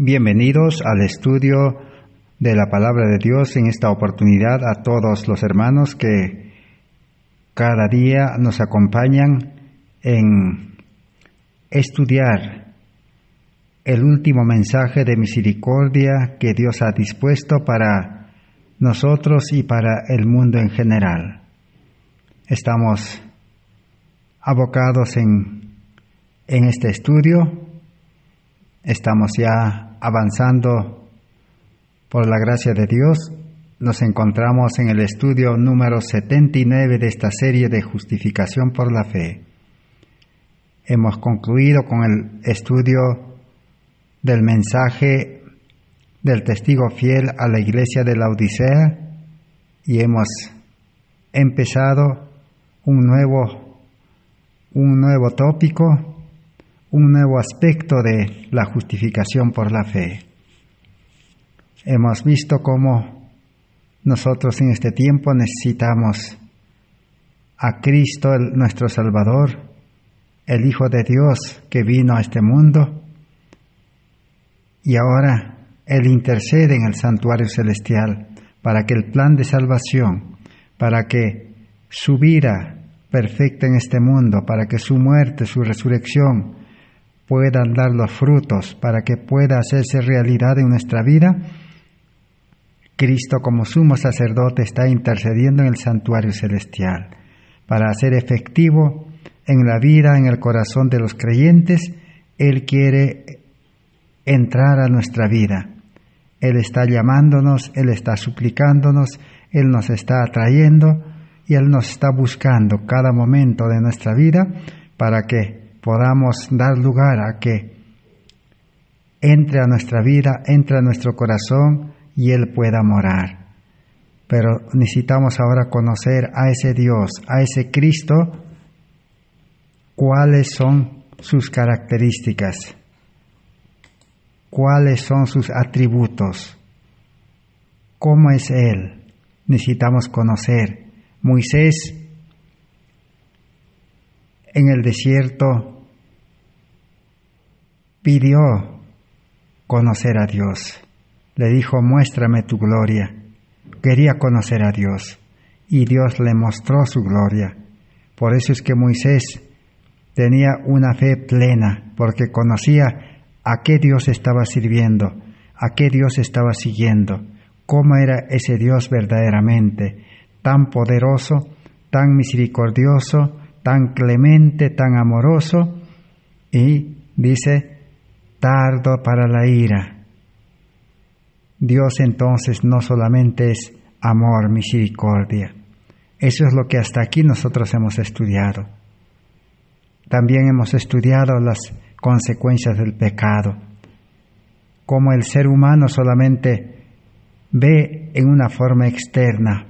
Bienvenidos al estudio de la Palabra de Dios. En esta oportunidad a todos los hermanos que cada día nos acompañan en estudiar el último mensaje de misericordia que Dios ha dispuesto para nosotros y para el mundo en general. Estamos abocados en este estudio. Estamos ya avanzando por la gracia de Dios. Nos encontramos en el estudio número 79 de esta serie de justificación por la fe. Hemos concluido con el estudio del mensaje del testigo fiel a la iglesia de la Odisea y hemos empezado un nuevo tópico, un nuevo aspecto de la justificación por la fe. Hemos visto cómo nosotros en este tiempo necesitamos a Cristo, nuestro Salvador, el Hijo de Dios que vino a este mundo, y ahora Él intercede en el santuario celestial para que el plan de salvación, para que su vida perfecta en este mundo, para que su muerte, su resurrección puedan dar los frutos, para que pueda hacerse realidad en nuestra vida. Cristo como sumo sacerdote está intercediendo en el santuario celestial para hacer efectivo en la vida, en el corazón de los creyentes. Él quiere entrar a nuestra vida. Él está llamándonos, Él está suplicándonos, Él nos está atrayendo y Él nos está buscando cada momento de nuestra vida para que podamos dar lugar a que entre a nuestra vida, entre a nuestro corazón y Él pueda morar. Pero necesitamos ahora conocer a ese Dios, a ese Cristo, cuáles son sus características, cuáles son sus atributos, cómo es Él. Necesitamos conocer. Moisés en el desierto pidió conocer a Dios. Le dijo, muéstrame tu gloria. Quería conocer a Dios y Dios le mostró su gloria. Por eso es que Moisés tenía una fe plena, porque conocía a qué Dios estaba sirviendo, a qué Dios estaba siguiendo, cómo era ese Dios verdaderamente, tan poderoso, tan misericordioso, tan clemente, tan amoroso, y dice, tardo para la ira. Dios entonces no solamente es amor, misericordia. Eso es lo que hasta aquí nosotros hemos estudiado. También hemos estudiado las consecuencias del pecado, cómo el ser humano solamente ve en una forma externa.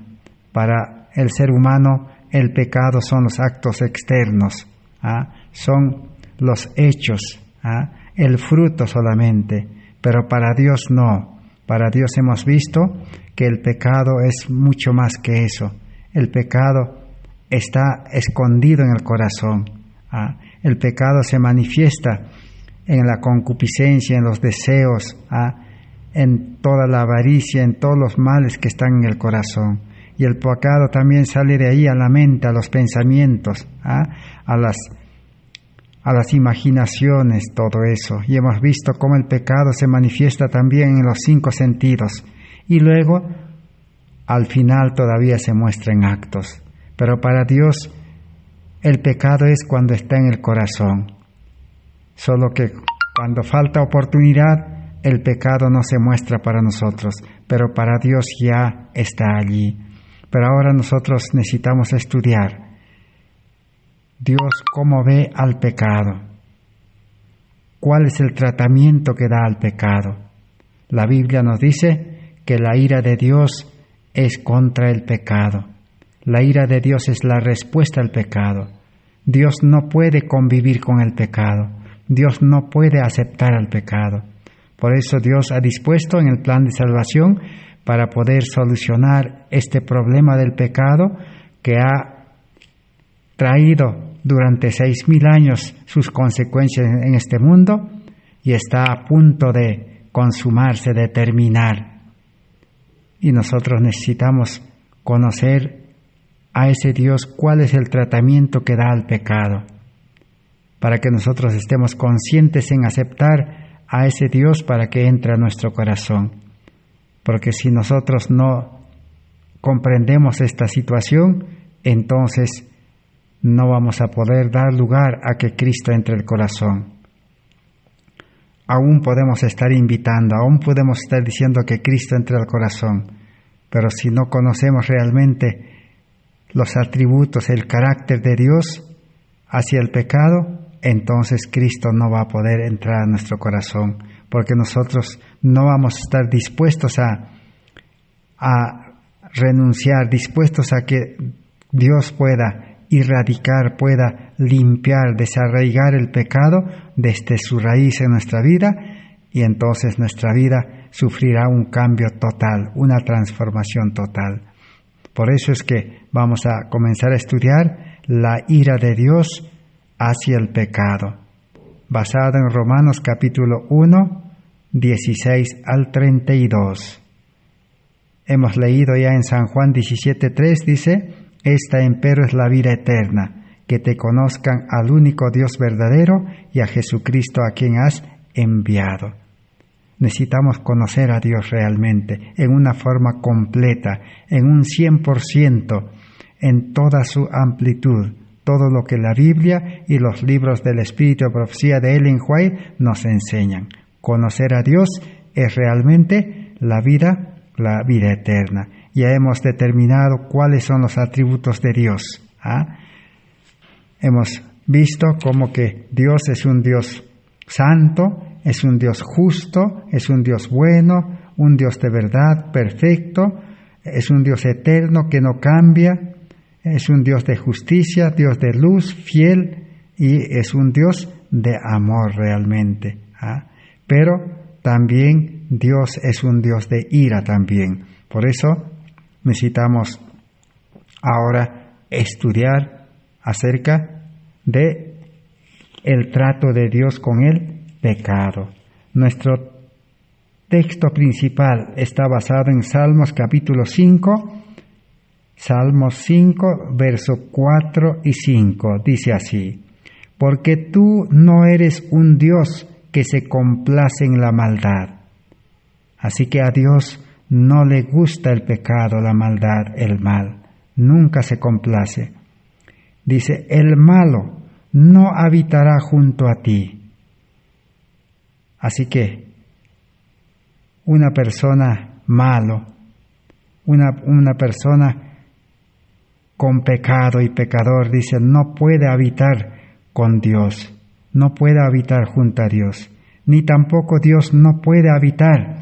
Para el ser humano el pecado son los actos externos, son los hechos, el fruto solamente, pero para Dios no. Para Dios hemos visto que el pecado es mucho más que eso. El pecado está escondido en el corazón. El pecado se manifiesta en la concupiscencia, en los deseos, en toda la avaricia, en todos los males que están en el corazón. Y el pecado también sale de ahí a la mente, a los pensamientos, a las imaginaciones, todo eso. Y hemos visto cómo el pecado se manifiesta también en los 5 sentidos. Y luego, al final, todavía se muestra en actos. Pero para Dios, el pecado es cuando está en el corazón. Solo que cuando falta oportunidad, el pecado no se muestra para nosotros. Pero para Dios ya está allí. Pero ahora nosotros necesitamos estudiar Dios cómo ve al pecado. ¿Cuál es el tratamiento que da al pecado? La Biblia nos dice que la ira de Dios es contra el pecado. La ira de Dios es la respuesta al pecado. Dios no puede convivir con el pecado. Dios no puede aceptar al pecado. Por eso Dios ha dispuesto en el plan de salvación para poder solucionar este problema del pecado que ha traído durante 6,000 años sus consecuencias en este mundo y está a punto de consumarse, de terminar. Y nosotros necesitamos conocer a ese Dios cuál es el tratamiento que da al pecado, para que nosotros estemos conscientes en aceptar a ese Dios para que entre a nuestro corazón. Porque si nosotros no comprendemos esta situación, entonces no vamos a poder dar lugar a que Cristo entre el corazón. Aún podemos estar invitando, aún podemos estar diciendo que Cristo entre al corazón, pero si no conocemos realmente los atributos, el carácter de Dios hacia el pecado, entonces Cristo no va a poder entrar a nuestro corazón, porque nosotros no vamos a estar dispuestos a renunciar, dispuestos a que Dios pueda erradicar, pueda limpiar, desarraigar el pecado desde su raíz en nuestra vida, y entonces nuestra vida sufrirá un cambio total, una transformación total. Por eso es que vamos a comenzar a estudiar la ira de Dios hacia el pecado, basado en Romanos capítulo 1, 16 al 32. Hemos leído ya en San Juan 17:3, dice: esta empero es la vida eterna, que te conozcan al único Dios verdadero y a Jesucristo a quien has enviado. Necesitamos conocer a Dios realmente, en una forma completa, en un 100%, en toda su amplitud, todo lo que la Biblia y los libros del Espíritu de Profecía de Ellen White nos enseñan. Conocer a Dios es realmente la vida eterna. Ya hemos determinado cuáles son los atributos de Dios. Hemos visto cómo que Dios es un Dios santo, es un Dios justo, es un Dios bueno, un Dios de verdad, perfecto, es un Dios eterno que no cambia, es un Dios de justicia, Dios de luz, fiel, y es un Dios de amor realmente. Pero también Dios es un Dios de ira también. Por eso necesitamos ahora estudiar acerca de el trato de Dios con el pecado. Nuestro texto principal está basado en Salmos capítulo 5, Salmos 5, versos 4 y 5. Dice así: porque tú no eres un Dios que se complace en la maldad. Así que a Dios no le gusta el pecado, la maldad, el mal. Nunca se complace. Dice: el malo no habitará junto a ti. Así que una persona malo, una persona con pecado y pecador, dice, no puede habitar con Dios, no puede habitar junto a Dios, ni tampoco Dios no puede habitar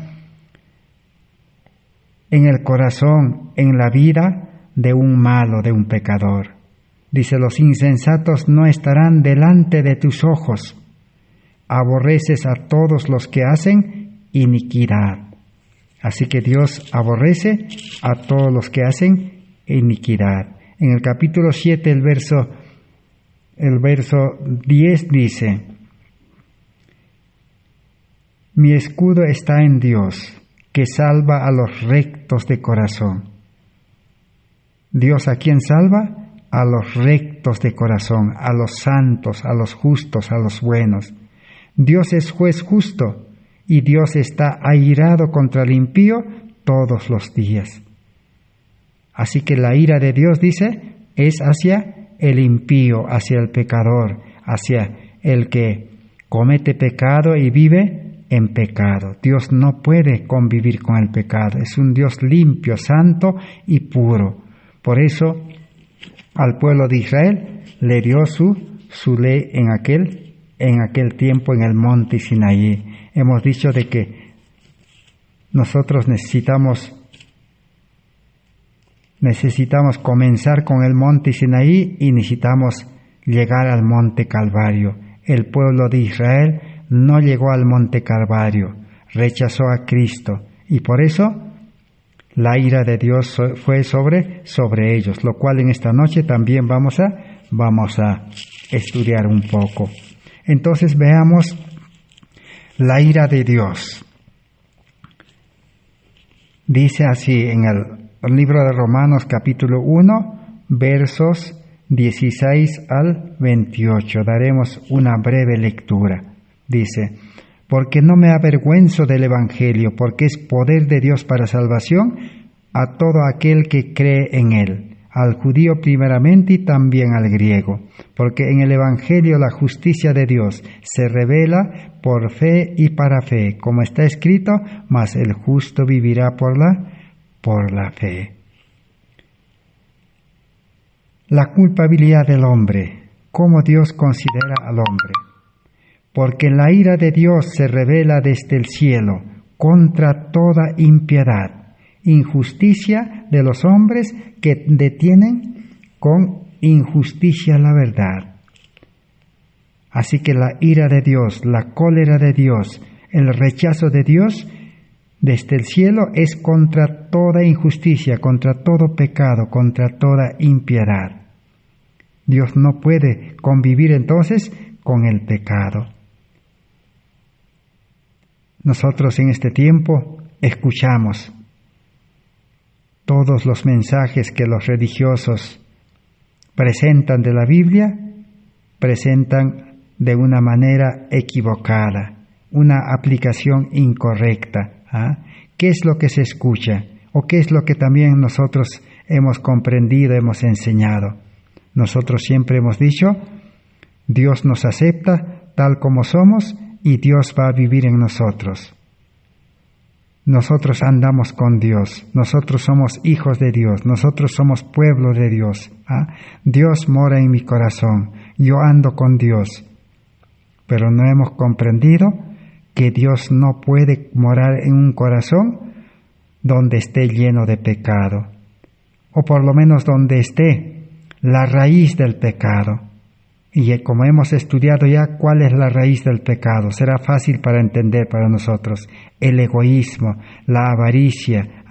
en el corazón, en la vida de un malo, de un pecador. Dice: los insensatos no estarán delante de tus ojos. Aborreces a todos los que hacen iniquidad. Así que Dios aborrece a todos los que hacen iniquidad. En el capítulo 7, el verso 10 dice: mi escudo está en Dios, que salva a los rectos de corazón. ¿Dios a quién salva? A los rectos de corazón, a los santos, a los justos, a los buenos. Dios es juez justo y Dios está airado contra el impío todos los días. Así que la ira de Dios, dice, es hacia el impío, hacia el pecador, hacia el que comete pecado y vive en pecado. Dios no puede convivir con el pecado. Es un Dios limpio, santo y puro. Por eso al pueblo de Israel le dio su ley en aquel tiempo en el monte Sinaí. Hemos dicho de que nosotros necesitamos comenzar con el monte Sinaí y necesitamos llegar al monte Calvario. El pueblo de Israel no llegó al monte Calvario, rechazó a Cristo, y por eso la ira de Dios fue sobre ellos, lo cual en esta noche también vamos a estudiar un poco. Entonces veamos la ira de Dios. Dice así en el libro de Romanos capítulo 1, versos 16 al 28. Daremos una breve lectura. Dice: porque no me avergüenzo del Evangelio, porque es poder de Dios para salvación a todo aquel que cree en él, al judío primeramente y también al griego, porque en el Evangelio la justicia de Dios se revela por fe y para fe, como está escrito: mas el justo vivirá por la fe. La culpabilidad del hombre, cómo Dios considera al hombre. Porque la ira de Dios se revela desde el cielo contra toda impiedad, injusticia de los hombres que detienen con injusticia la verdad. Así que la ira de Dios, la cólera de Dios, el rechazo de Dios desde el cielo es contra toda injusticia, contra todo pecado, contra toda impiedad. Dios no puede convivir entonces con el pecado. Nosotros en este tiempo escuchamos todos los mensajes que los religiosos presentan de la Biblia, presentan de una manera equivocada, una aplicación incorrecta. ¿Qué es lo que se escucha? ¿O qué es lo que también nosotros hemos comprendido, hemos enseñado? Nosotros siempre hemos dicho: Dios nos acepta tal como somos y Dios va a vivir en nosotros. Nosotros andamos con Dios, nosotros somos hijos de Dios, nosotros somos pueblo de Dios. Dios mora en mi corazón, yo ando con Dios. Pero no hemos comprendido que Dios no puede morar en un corazón donde esté lleno de pecado, o por lo menos donde esté la raíz del pecado. Y como hemos estudiado ya cuál es la raíz del pecado, será fácil para entender para nosotros: el egoísmo, la avaricia,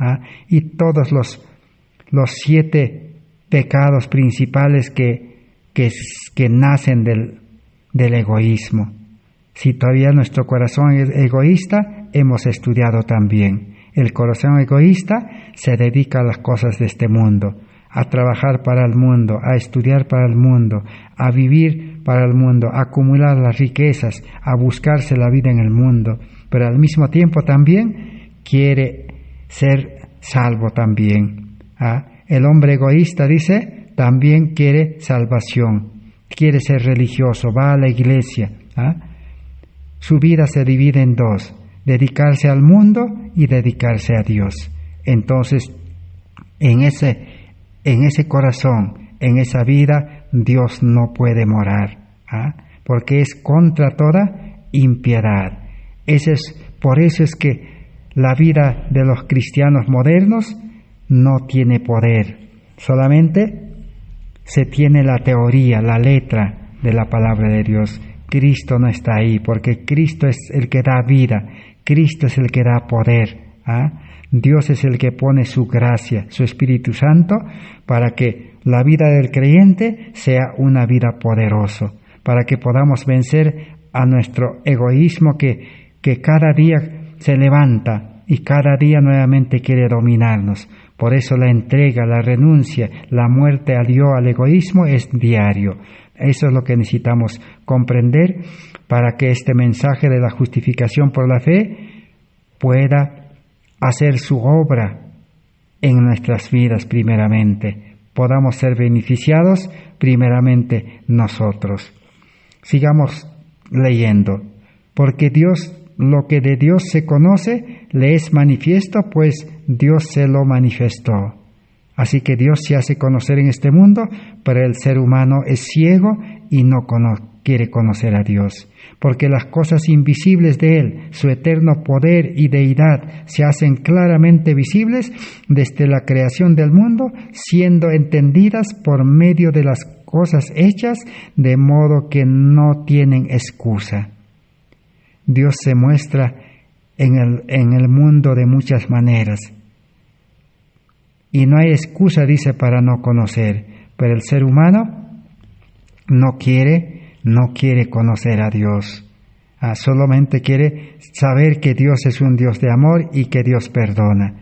y todos los 7 pecados principales que nacen del egoísmo. Si todavía nuestro corazón es egoísta, hemos estudiado también. El corazón egoísta se dedica a las cosas de este mundo, a trabajar para el mundo, a estudiar para el mundo, a vivir para el mundo, a acumular las riquezas, a buscarse la vida en el mundo, pero al mismo tiempo también quiere ser salvo también. El hombre egoísta, dice, también quiere salvación, quiere ser religioso, va a la iglesia. Su vida se divide en 2, dedicarse al mundo y dedicarse a Dios. Entonces, en ese corazón, en esa vida, Dios no puede morar, porque es contra toda impiedad. Por eso es que la vida de los cristianos modernos no tiene poder, solamente se tiene la teoría, la letra de la palabra de Dios. Cristo no está ahí, porque Cristo es el que da vida, Cristo es el que da poder. Dios es el que pone su gracia, su Espíritu Santo, para que la vida del creyente sea una vida poderosa, para que podamos vencer a nuestro egoísmo que cada día se levanta y cada día nuevamente quiere dominarnos. Por eso la entrega, la renuncia, la muerte al egoísmo es diario. Eso es lo que necesitamos comprender para que este mensaje de la justificación por la fe pueda hacer su obra en nuestras vidas primeramente. Podamos ser beneficiados primeramente nosotros. Sigamos leyendo. Porque lo que de Dios se conoce, le es manifiesto, pues Dios se lo manifestó. Así que Dios se hace conocer en este mundo, pero el ser humano es ciego y no quiere conocer a Dios. Porque las cosas invisibles de Él, su eterno poder y deidad, se hacen claramente visibles desde la creación del mundo, siendo entendidas por medio de las cosas hechas, de modo que no tienen excusa. Dios se muestra en el mundo de muchas maneras. Y no hay excusa, dice, para no conocer. Pero el ser humano no quiere conocer a Dios. Solamente quiere saber que Dios es un Dios de amor y que Dios perdona.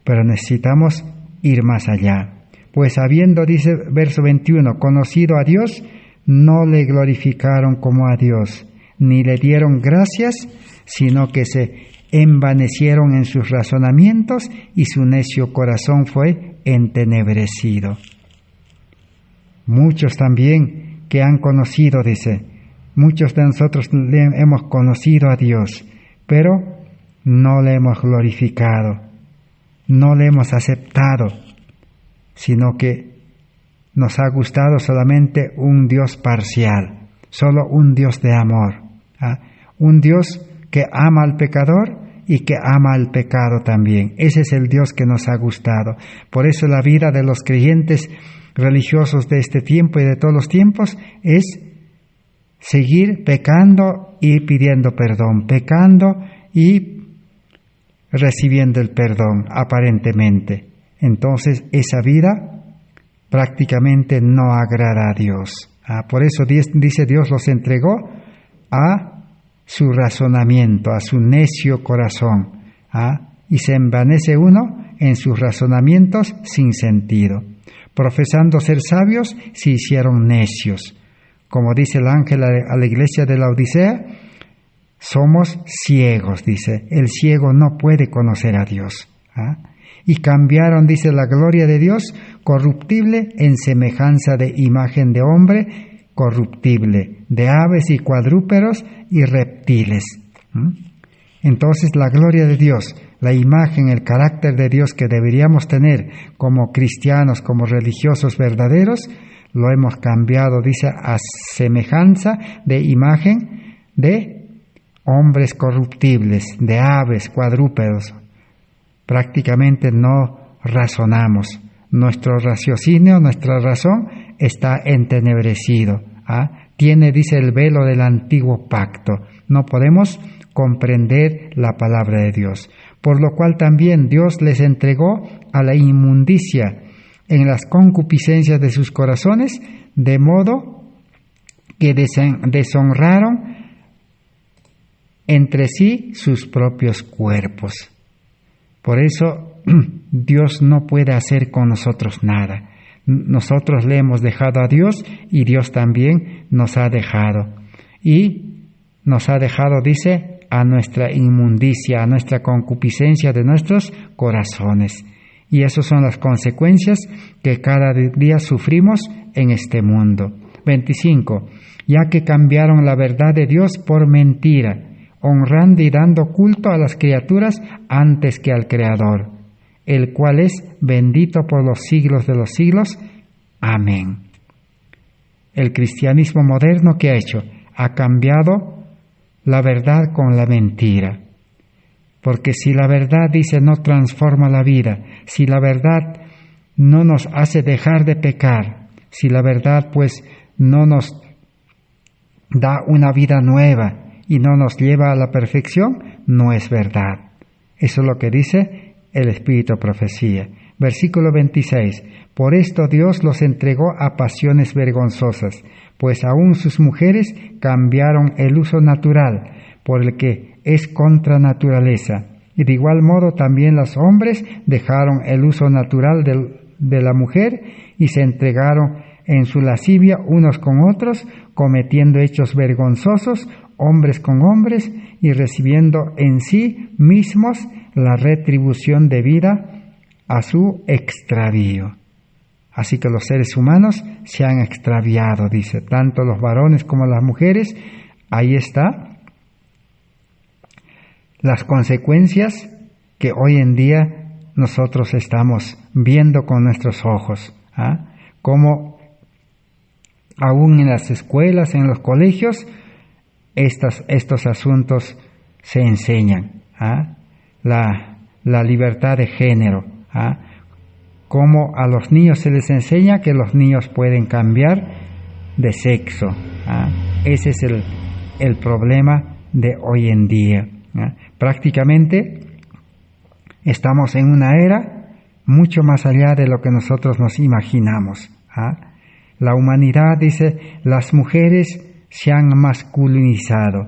pero necesitamos ir más allá. Pues habiendo, dice verso 21, conocido a Dios, no le glorificaron como a Dios, ni le dieron gracias, sino que se envanecieron en sus razonamientos y su necio corazón fue entenebrecido. Muchos también que han conocido, dice, muchos de nosotros hemos conocido a Dios, pero no le hemos glorificado, no le hemos aceptado, sino que nos ha gustado solamente un Dios parcial, solo un Dios de amor, un Dios que ama al pecador y que ama al pecado también. Ese es el Dios que nos ha gustado. Por eso la vida de los creyentes religiosos de este tiempo y de todos los tiempos es seguir pecando y pidiendo perdón, pecando y recibiendo el perdón aparentemente. Entonces esa vida prácticamente no agrada a Dios. Por eso dice Dios los entregó a su razonamiento, a su necio corazón, y se envanece uno en sus razonamientos sin sentido. Profesando ser sabios, se hicieron necios. Como dice el ángel a la iglesia de la Odisea, somos ciegos, dice. El ciego no puede conocer a Dios. Y cambiaron, dice, la gloria de Dios corruptible en semejanza de imagen de hombre corruptible, de aves y cuadrúpedos y reptiles. Entonces la gloria de Dios, la imagen, el carácter de Dios que deberíamos tener como cristianos, como religiosos verdaderos, lo hemos cambiado, dice, a semejanza de imagen de hombres corruptibles, de aves, cuadrúpedos. Prácticamente no razonamos. Nuestro raciocinio, nuestra razón está entenebrecido. Tiene, dice, el velo del antiguo pacto. No podemos comprender la palabra de Dios. Por lo cual también Dios les entregó a la inmundicia en las concupiscencias de sus corazones, de modo que deshonraron entre sí sus propios cuerpos. Por eso Dios no puede hacer con nosotros nada. Nosotros le hemos dejado a Dios y Dios también nos ha dejado. Y nos ha dejado, dice, a nuestra inmundicia, a nuestra concupiscencia de nuestros corazones. Y esas son las consecuencias que cada día sufrimos en este mundo. 25. Ya que cambiaron la verdad de Dios por mentira, honrando y dando culto a las criaturas antes que al Creador, el cual es bendito por los siglos de los siglos. Amén. El cristianismo moderno, ¿qué ha hecho? Ha cambiado la verdad con la mentira. Porque si la verdad, dice, no transforma la vida, si la verdad no nos hace dejar de pecar, si la verdad pues no nos da una vida nueva y no nos lleva a la perfección, no es verdad. Eso es lo que dice el Espíritu Profecía. Versículo 26. Por esto Dios los entregó a pasiones vergonzosas, pues aún sus mujeres cambiaron el uso natural por el que es contra naturaleza. Y de igual modo también los hombres dejaron el uso natural de la mujer y se entregaron en su lascivia unos con otros, cometiendo hechos vergonzosos, hombres con hombres, y recibiendo en sí mismos la retribución debida a su extravío. Así que los seres humanos se han extraviado, dice, tanto los varones como las mujeres. Ahí está las consecuencias que hoy en día nosotros estamos viendo con nuestros ojos, como aún en las escuelas, en los colegios, estos asuntos se enseñan, la libertad de género, como a los niños se les enseña que los niños pueden cambiar de sexo. Ese es el problema de hoy en día. Prácticamente estamos en una era mucho más allá de lo que nosotros nos imaginamos. La humanidad, dice, las mujeres se han masculinizado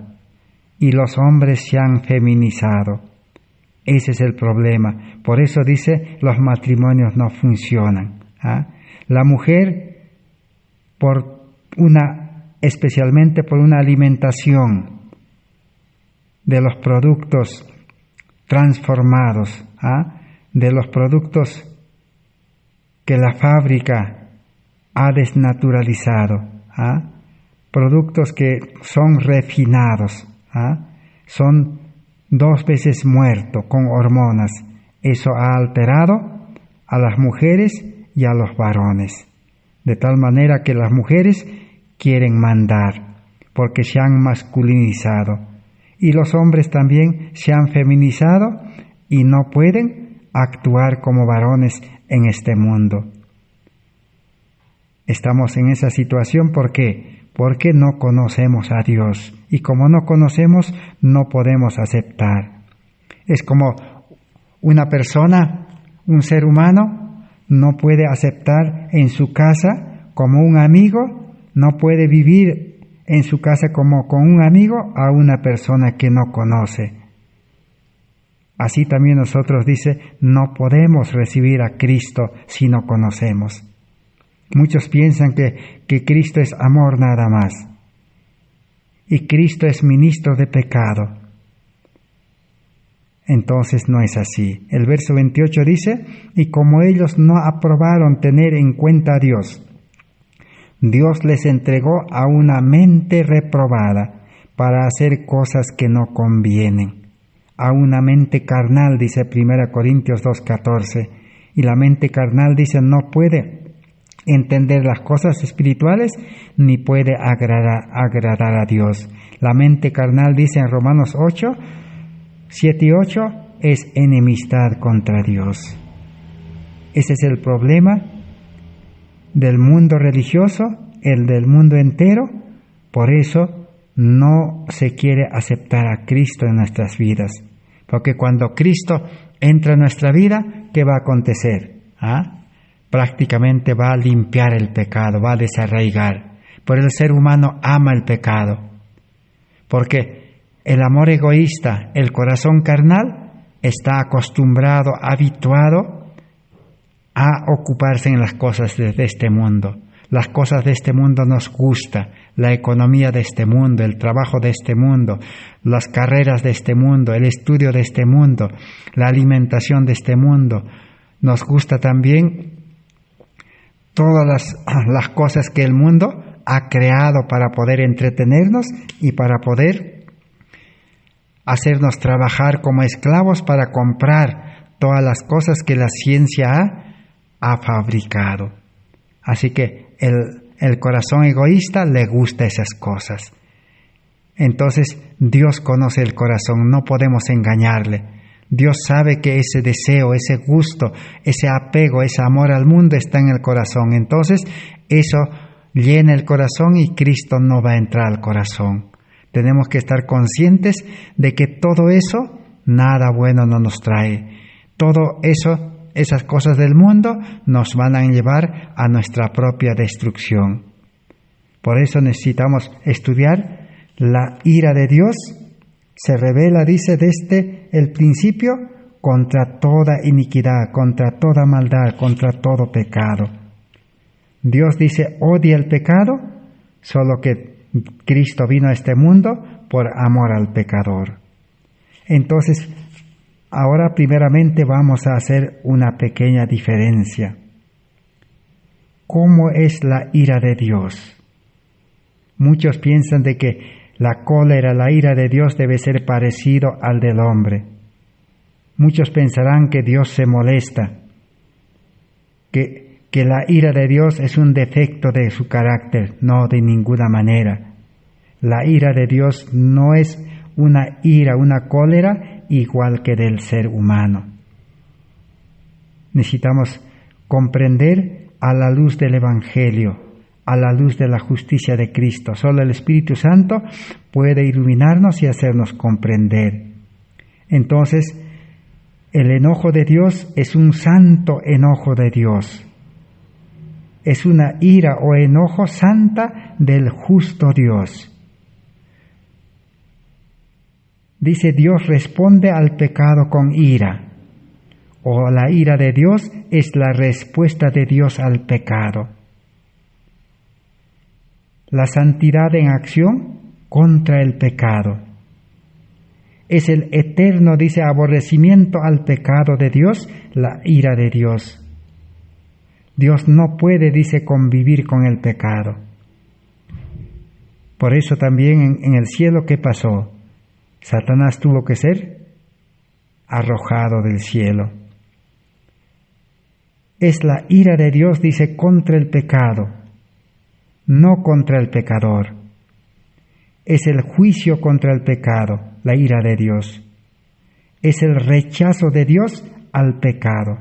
y los hombres se han feminizado. Ese es el problema. Por eso dice, los matrimonios no funcionan. La mujer, especialmente por una alimentación de los productos transformados, de los productos que la fábrica ha desnaturalizado, productos que son refinados, son 2 veces muertos con hormonas. Eso ha alterado a las mujeres y a los varones, de tal manera que las mujeres quieren mandar porque se han masculinizado, y los hombres también se han feminizado y no pueden actuar como varones en este mundo. Estamos en esa situación, ¿por qué? Porque no conocemos a Dios, y como no conocemos, no podemos aceptar. Es como una persona, un ser humano, no puede aceptar en su casa como un amigo, no puede vivir en su casa como con un amigo a una persona que no conoce. Así también nosotros dice, no podemos recibir a Cristo si no conocemos. Muchos piensan que Cristo es amor nada más, y Cristo es ministro de pecado. Entonces no es así. El verso 28 dice, y como ellos no aprobaron tener en cuenta a Dios, Dios les entregó a una mente reprobada para hacer cosas que no convienen. A una mente carnal, dice 1 Corintios 2:14, y la mente carnal, dice, no puede entender las cosas espirituales ni puede agradar a Dios. La mente carnal, dice en Romanos 7 y 8, es enemistad contra Dios. Ese es el problema del mundo religioso, el del mundo entero. Por eso no se quiere aceptar a Cristo en nuestras vidas. Porque cuando Cristo entra en nuestra vida, ¿qué va a acontecer? Prácticamente va a limpiar el pecado, va a desarraigar. Pero el ser humano ama el pecado. Porque el amor egoísta, el corazón carnal, está acostumbrado, habituado a ocuparse en las cosas de este mundo. Las cosas de este mundo nos gusta, la economía de este mundo, el trabajo de este mundo, las carreras de este mundo, el estudio de este mundo, la alimentación de este mundo. Nos gusta también todas las cosas que el mundo ha creado para poder entretenernos y para poder hacernos trabajar como esclavos para comprar todas las cosas que la ciencia ha fabricado. Así que el corazón egoísta le gusta esas cosas. Entonces Dios conoce el corazón, no podemos engañarle. Dios sabe que ese deseo, ese gusto, ese apego, ese amor al mundo está en el corazón. Entonces eso llena el corazón y Cristo no va a entrar al corazón. Tenemos que estar conscientes de que todo eso, nada bueno no nos trae. Todo eso, esas cosas del mundo, nos van a llevar a nuestra propia destrucción. Por eso necesitamos estudiar la ira de Dios. Se revela, dice, desde el principio, contra toda iniquidad, contra toda maldad, contra todo pecado. Dios dice, odia el pecado, solo que Cristo vino a este mundo por amor al pecador. Entonces, ahora primeramente vamos a hacer una pequeña diferencia. ¿Cómo es la ira de Dios? Muchos piensan de que la cólera, la ira de Dios debe ser parecido al del hombre. Muchos pensarán que Dios se molesta, que la ira de Dios es un defecto de su carácter. No, de ninguna manera. La ira de Dios no es una ira, una cólera igual que del ser humano. Necesitamos comprender a la luz del Evangelio, a la luz de la justicia de Cristo. Solo el Espíritu Santo puede iluminarnos y hacernos comprender. Entonces, el enojo de Dios es un santo enojo de Dios. Es una ira o enojo santa del justo Dios. dice Dios responde al pecado con ira, o la ira de Dios es la respuesta de Dios al pecado. La santidad en acción contra el pecado. Es el eterno, dice, aborrecimiento al pecado de Dios, la ira de Dios. Dios no puede, dice, convivir con el pecado. Por eso también en el cielo, ¿qué pasó? Satanás tuvo que ser arrojado del cielo. Es la ira de Dios, dice, contra el pecado, no contra el pecador. Es el juicio contra el pecado, la ira de Dios. Es el rechazo de Dios al pecado.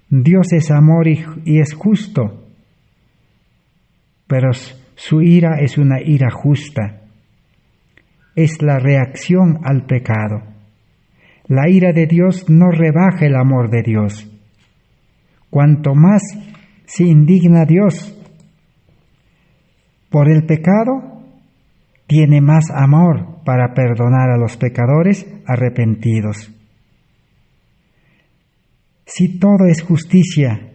Dios es amor y es justo, pero su ira es una ira justa. Es la reacción al pecado. La ira de Dios no rebaja el amor de Dios. Cuanto más se indigna Dios por el pecado, tiene más amor para perdonar a los pecadores arrepentidos. Si todo es justicia,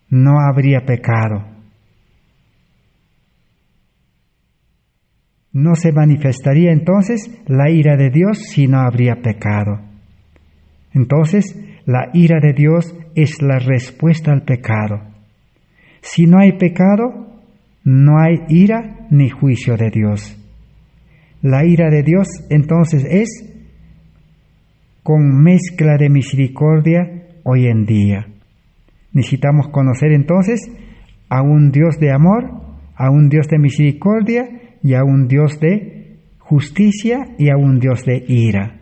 no habría pecado. No se manifestaría entonces la ira de Dios si no habría pecado. Entonces, la ira de Dios es la respuesta al pecado. Si no hay pecado, no hay ira ni juicio de Dios. La ira de Dios entonces es con mezcla de misericordia hoy en día. Necesitamos conocer entonces a un Dios de amor, a un Dios de misericordia y a un Dios de justicia y a un Dios de ira.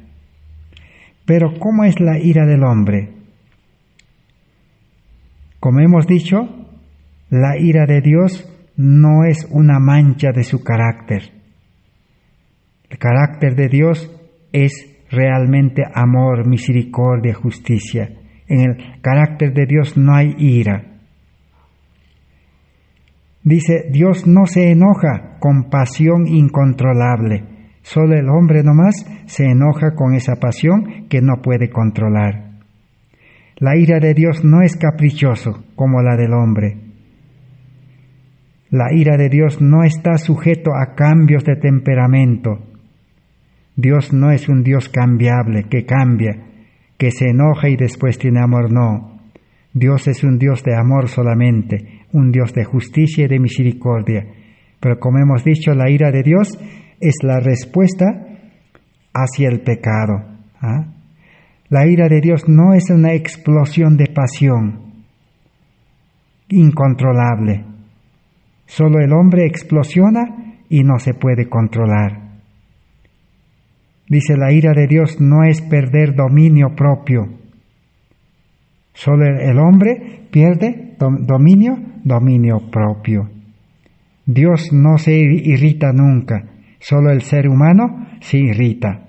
Pero ¿cómo es la ira del hombre? Como hemos dicho, la ira de Dios no es una mancha de su carácter. El carácter de Dios es realmente amor, misericordia, justicia. En el carácter de Dios no hay ira. Dice, Dios no se enoja con pasión incontrolable. Solo el hombre nomás se enoja con esa pasión que no puede controlar. La ira de Dios no es caprichoso como la del hombre. La ira de Dios no está sujeto a cambios de temperamento. Dios no es un Dios cambiable, que cambia, que se enoja y después tiene amor, no. Dios es un Dios de amor solamente, un Dios de justicia y de misericordia. Pero como hemos dicho, la ira de Dios es la respuesta hacia el pecado. La ira de Dios no es una explosión de pasión incontrolable. Solo el hombre explosiona y no se puede controlar. Dice, la ira de Dios no es perder dominio propio. Solo el hombre pierde dominio propio. Dios no se irrita nunca, solo el ser humano se irrita.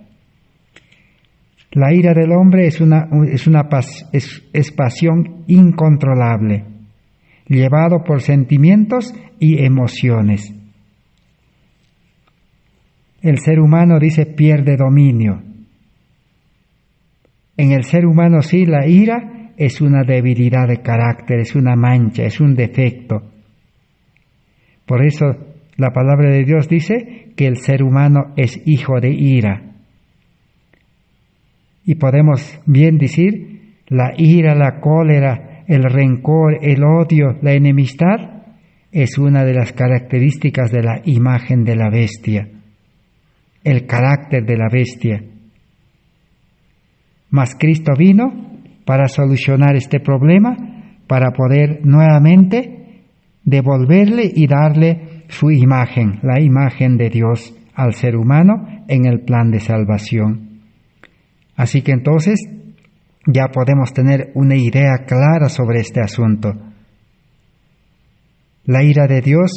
La ira del hombre es pasión incontrolable, llevado por sentimientos y emociones. El ser humano, dice, pierde dominio. En el ser humano sí, la ira es una debilidad de carácter, es una mancha, es un defecto. Por eso la palabra de Dios dice que el ser humano es hijo de ira. Y podemos bien decir, la ira, la cólera, el rencor, el odio, la enemistad, es una de las características de la imagen de la bestia, el carácter de la bestia. Mas Cristo vino para solucionar este problema, para poder nuevamente devolverle y darle su imagen, la imagen de Dios al ser humano en el plan de salvación. Así que entonces ya podemos tener una idea clara sobre este asunto. La ira de Dios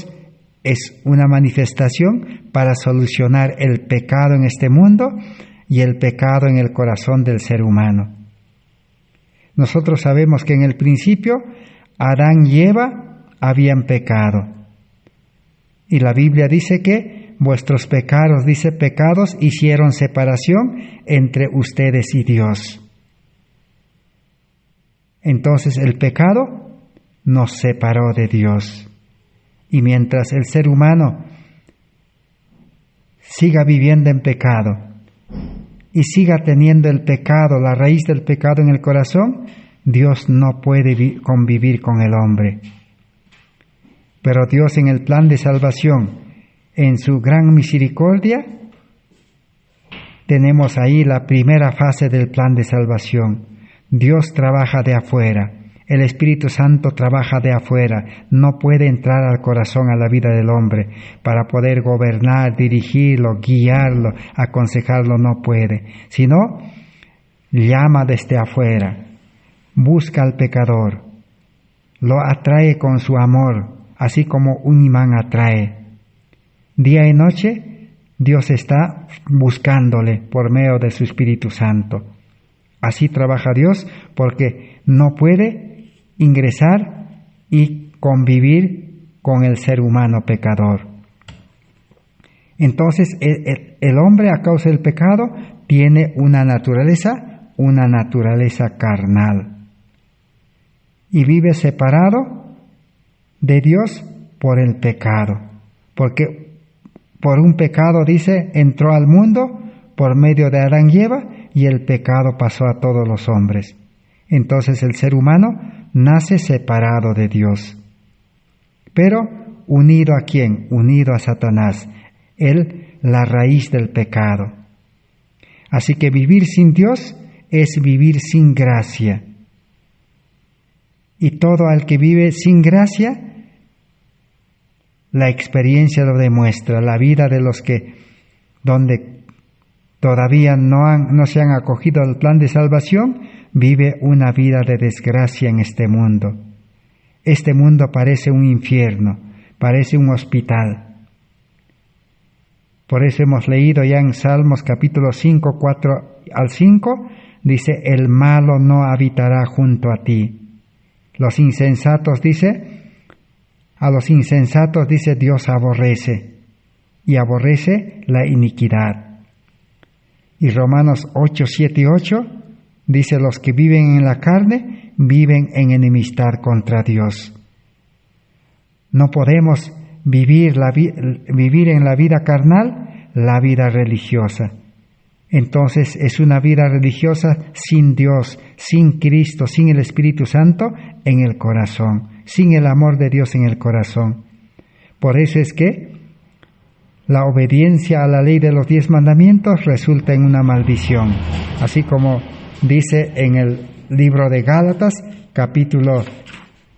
es una manifestación para solucionar el pecado en este mundo y el pecado en el corazón del ser humano. Nosotros sabemos que en el principio Adán y Eva habían pecado. Y la Biblia dice que vuestros pecados, dice, pecados hicieron separación entre ustedes y Dios. Entonces el pecado nos separó de Dios. Y mientras el ser humano siga viviendo en pecado y siga teniendo el pecado, la raíz del pecado en el corazón, Dios no puede convivir con el hombre. Pero Dios, en el plan de salvación, en su gran misericordia, tenemos ahí la primera fase del plan de salvación. Dios trabaja de afuera, el Espíritu Santo trabaja de afuera, no puede entrar al corazón, a la vida del hombre, para poder gobernar, dirigirlo, guiarlo, aconsejarlo, no puede, sino llama desde afuera, busca al pecador, lo atrae con su amor, así como un imán atrae. Día y noche, Dios está buscándole por medio de su Espíritu Santo. Así trabaja Dios, porque no puede ingresar y convivir con el ser humano pecador. Entonces, el hombre, a causa del pecado, tiene una naturaleza carnal. Y vive separado de Dios por el pecado. Porque por un pecado, dice, entró al mundo por medio de Adán y Eva, y el pecado pasó a todos los hombres. Entonces el ser humano nace separado de Dios. Pero unido ¿a quién? Unido a Satanás. Él, la raíz del pecado. Así que vivir sin Dios es vivir sin gracia. Y todo al que vive sin gracia, la experiencia lo demuestra. La vida de los que, donde todavía no se han acogido al plan de salvación, vive una vida de desgracia en este mundo. Este mundo parece un infierno, parece un hospital. Por eso hemos leído ya en Salmos capítulo 5, 4 al 5, dice, el malo no habitará junto a ti. Los insensatos, a los insensatos, dice, Dios aborrece, y aborrece la iniquidad. Y Romanos 8, 7 y 8, dice, los que viven en la carne, viven en enemistad contra Dios. No podemos vivir en la vida carnal, la vida religiosa. Entonces es una vida religiosa sin Dios, sin Cristo, sin el Espíritu Santo en el corazón, sin el amor de Dios en el corazón. Por eso es que la obediencia a la ley de los 10 mandamientos resulta en una maldición, así como dice en el libro de Gálatas, capítulo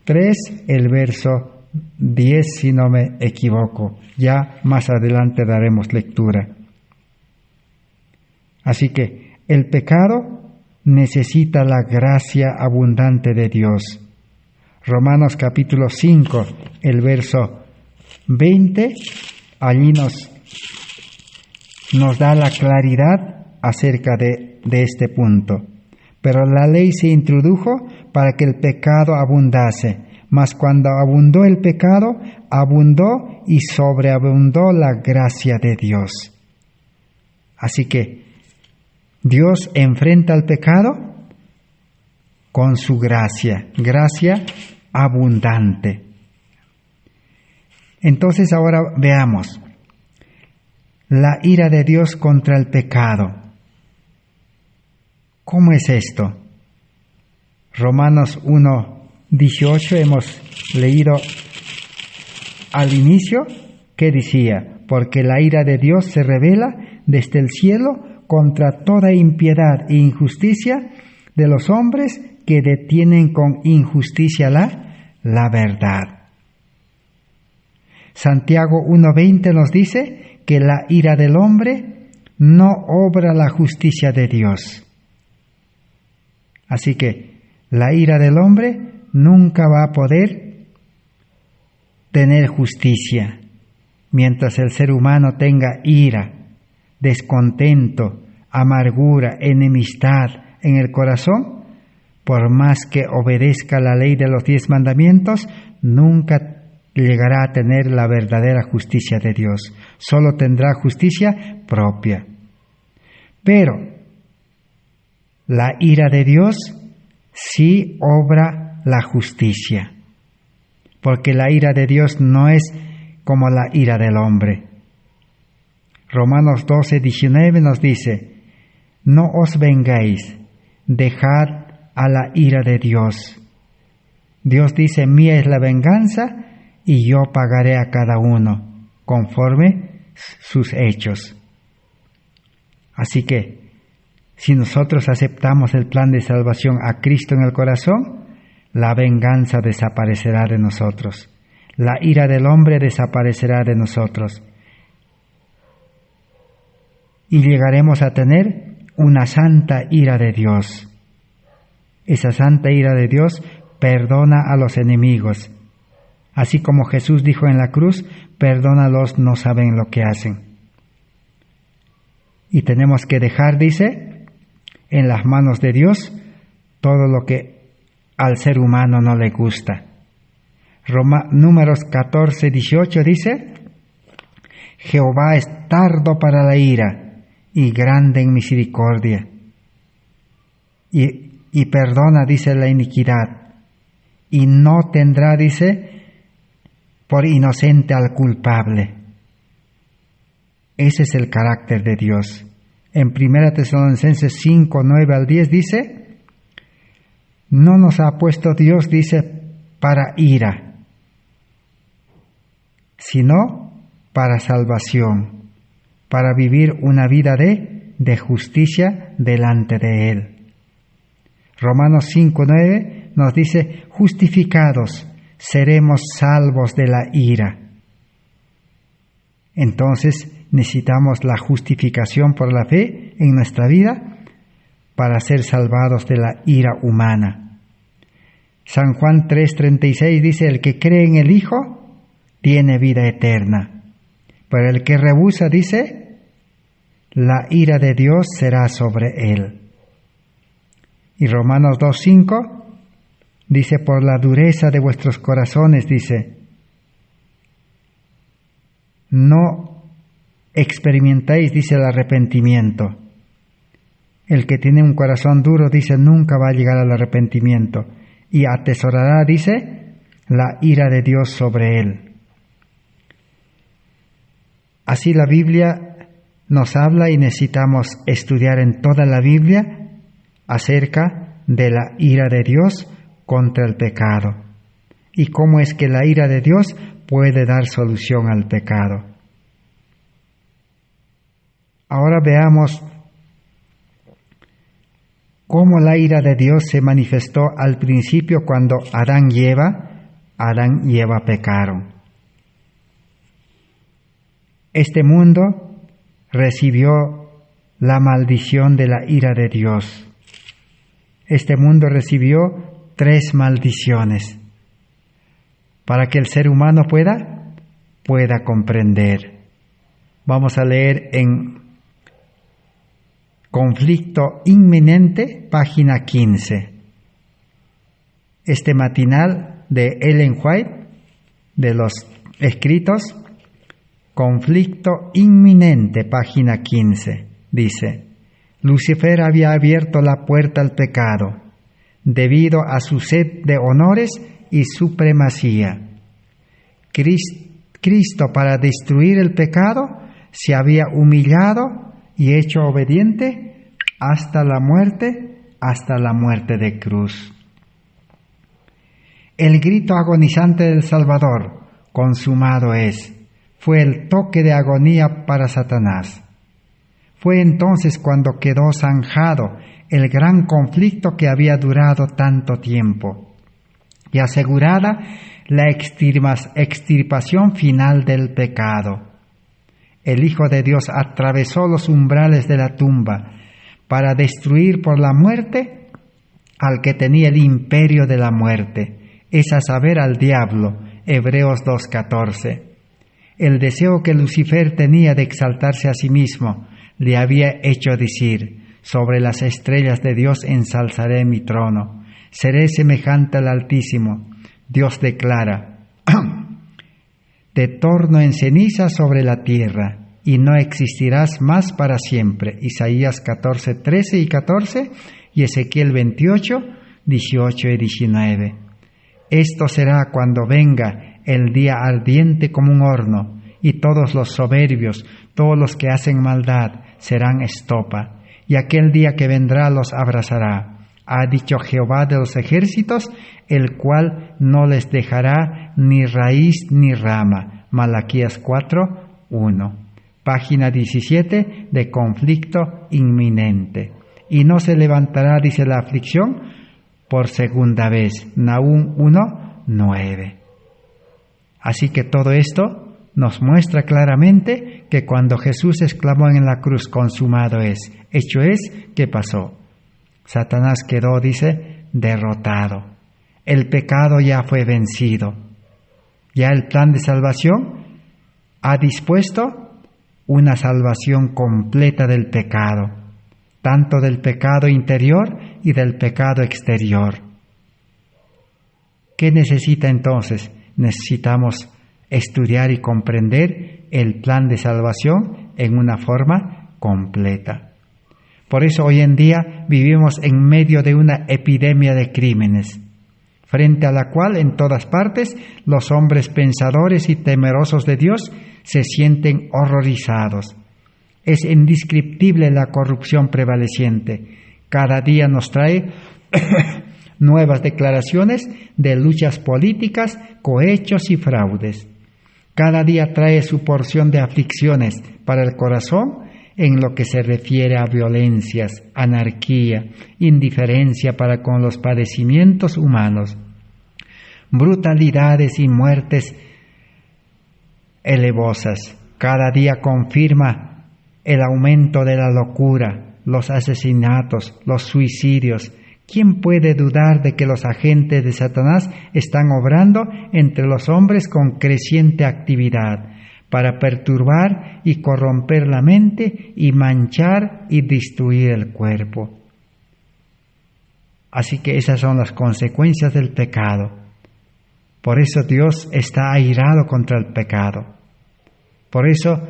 3, el verso 10, si no me equivoco. Ya más adelante daremos lectura. Así que el pecado necesita la gracia abundante de Dios. Romanos capítulo 5, el verso 20, allí nos da la claridad acerca de este punto. Pero la ley se introdujo para que el pecado abundase, mas cuando abundó el pecado, abundó y sobreabundó la gracia de Dios. Así que Dios enfrenta al pecado con su gracia abundante. Entonces ahora veamos la ira de Dios contra el pecado. ¿Cómo es esto? Romanos 1:18 hemos leído al inicio que decía, porque la ira de Dios se revela desde el cielo contra toda impiedad e injusticia de los hombres que detienen con injusticia la verdad. Santiago 1:20 nos dice que la ira del hombre no obra la justicia de Dios. Así que la ira del hombre nunca va a poder tener justicia. Mientras el ser humano tenga ira, descontento, amargura, enemistad en el corazón, por más que obedezca la ley de los 10 mandamientos, nunca llegará a tener la verdadera justicia de Dios. Solo tendrá justicia propia. Pero la ira de Dios sí obra la justicia, porque la ira de Dios no es como la ira del hombre. Romanos 12:19 nos dice: no os vengáis, dejad a la ira de Dios. Dios dice: mía es la venganza y yo pagaré a cada uno conforme sus hechos. Así que, si nosotros aceptamos el plan de salvación a Cristo en el corazón, la venganza desaparecerá de nosotros. La ira del hombre desaparecerá de nosotros. Y llegaremos a tener una santa ira de Dios. Esa santa ira de Dios perdona a los enemigos. Así como Jesús dijo en la cruz: perdónalos, no saben lo que hacen. Y tenemos que dejar, dice, en las manos de Dios todo lo que al ser humano no le gusta. Números 14:18 dice: Jehová es tardo para la ira y grande en misericordia, y perdona, dice, la iniquidad, y no tendrá, dice, por inocente al culpable. Ese es el carácter de Dios. En 1 Tesalonicenses 5:9-10 dice: no nos ha puesto Dios, dice, para ira, sino para salvación, para vivir una vida de justicia delante de Él. Romanos 5:9 nos dice: justificados seremos salvos de la ira. Entonces necesitamos la justificación por la fe en nuestra vida para ser salvados de la ira humana. San Juan 3:36 dice: el que cree en el Hijo tiene vida eterna, pero el que rehúsa, dice, la ira de Dios será sobre él. Y Romanos 2:5 dice: por la dureza de vuestros corazones, dice, no experimentáis, dice, el arrepentimiento. El que tiene un corazón duro, dice, nunca va a llegar al arrepentimiento, y atesorará, dice, la ira de Dios sobre él. Así la Biblia nos habla, y necesitamos estudiar en toda la Biblia acerca de la ira de Dios contra el pecado, y cómo es que la ira de Dios puede dar solución al pecado. Ahora veamos cómo la ira de Dios se manifestó al principio cuando Adán y Eva pecaron. Este mundo recibió la maldición de la ira de Dios. Este mundo recibió 3 maldiciones para que el ser humano pueda comprender. Vamos a leer en Conflicto Inminente, página 15. Este matinal de Ellen White, de los escritos, Conflicto Inminente, página 15, dice: Lucifer había abierto la puerta al pecado debido a su sed de honores y supremacía. Cristo, para destruir el pecado, se había humillado y hecho obediente hasta la muerte de cruz. El grito agonizante del Salvador, consumado es, fue el toque de agonía para Satanás. Fue entonces cuando quedó zanjado el gran conflicto que había durado tanto tiempo, y asegurada la extirpación final del pecado. El Hijo de Dios atravesó los umbrales de la tumba para destruir por la muerte al que tenía el imperio de la muerte, es a saber, al diablo. Hebreos 2:14. El deseo que Lucifer tenía de exaltarse a sí mismo le había hecho decir: sobre las estrellas de Dios ensalzaré mi trono, seré semejante al Altísimo. Dios declara: te torno en ceniza sobre la tierra, y no existirás más para siempre. Isaías 14, 13 y 14, y Ezequiel 28, 18 y 19. Esto será cuando venga el día ardiente como un horno, y todos los soberbios, todos los que hacen maldad, serán estopa, y aquel día que vendrá los abrazará. Ha dicho Jehová de los ejércitos, el cual no les dejará ni raíz ni rama. Malaquías 4, 1. Página 17 de conflicto inminente. Y no se levantará, dice la aflicción, por segunda vez. Nahum 1, 9. Así que todo esto nos muestra claramente que cuando Jesús exclamó en la cruz, consumado es, hecho es, ¿qué pasó? Satanás quedó, dice, derrotado. El pecado ya fue vencido. Ya el plan de salvación ha dispuesto una salvación completa del pecado, tanto del pecado interior y del pecado exterior. ¿Qué necesita entonces? Necesitamos estudiar y comprender el plan de salvación en una forma completa. Por eso hoy en día vivimos en medio de una epidemia de crímenes, frente a la cual en todas partes los hombres pensadores y temerosos de Dios se sienten horrorizados. Es indescriptible la corrupción prevaleciente. Cada día nos trae nuevas declaraciones de luchas políticas, cohechos y fraudes. Cada día trae su porción de aflicciones para el corazón en lo que se refiere a violencias, anarquía, indiferencia para con los padecimientos humanos, brutalidades y muertes elevosas. Cada día confirma el aumento de la locura, los asesinatos, los suicidios. ¿Quién puede dudar de que los agentes de Satanás están obrando entre los hombres con creciente actividad para perturbar y corromper la mente y manchar y destruir el cuerpo? Así que esas son las consecuencias del pecado. Por eso Dios está airado contra el pecado. Por eso,